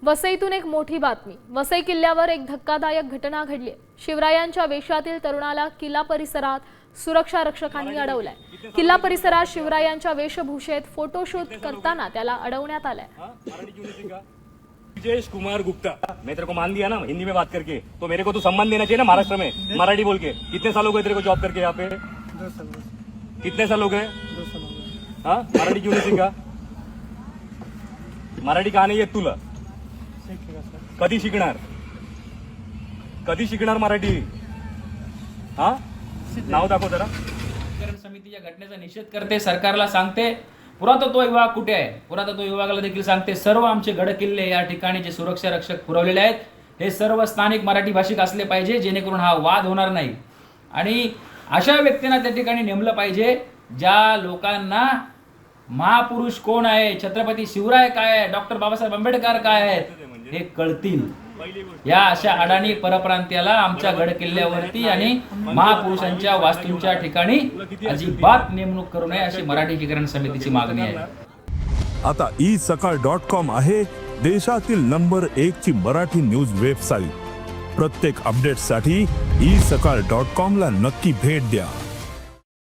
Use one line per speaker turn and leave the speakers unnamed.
वसईतून एक मोठी बातमी। वसई किल्ल्यावर एक धक्कादायक घटना घडली। शिवरायांच्या वेशातील तरुणाला किल्ला परिसरात सुरक्षा रक्षकांनी अडवलाय। किल्ला परिसरात शिवरायांच्या वेशभूषेत फोटोशूट करताना त्याला अडवण्यात आलंय।
विजेश कुमार गुप्ता, मैं तेरे को मान दिया ना हिंदी में बात करके, तो मेरे को तो सम्मान देना चाहिए ना महाराष्ट्र में मराठी बोल के। कितने साल हो गए तेरे को जॉब करके यहाँ पे?
2 साल।
कितने साल हो गए?
2 साल हो गए।
हाँ, मराठी क्यों नहीं सीखा? मराठी का नाही येत तुला?
शिकेगा सर।
कधी शिकणार? कधी शिकणार मराठी? हा, नाव दाखव जरा।
समितीच्या घटनेचा निषेध करते, सरकारला सांगते, पुरातत्व विभाग कुठे आहे, पुरातत्व विभागाला देखील सांगते, सर्व आमचे गडकिल्ले या ठिकाणी जे सुरक्षा रक्षक पुरवलेले आहेत हे सर्व स्थानिक मराठी भाषिक असले पाहिजे, जेणेकरून हा वाद होणार नाही। आणि अशा व्यक्तींना त्या ठिकाणी नेमलं पाहिजे ज्या लोकांना महापुरुष कोण आहे, छत्रपती शिवराय काय आहे, डॉक्टर बाबासाहेब आंबेडकर काय आहेत हे कळतील। या अशा अडाणी परप्रांत्याला आमच्या गडकिल्ल्यावरती आणि महापुरुषांच्या वास्तूंच्या ठिकाणी अजिबात नेमणूक करू नये अशी मराठी एकीकरण समितीची मागणी आहे।
आता isakal.com आहे देशातील नंबर 1 ची मराठी न्यूज वेबसाईट। प्रत्येक अपडेटसाठी isakal.com ला नक्की भेट द्या।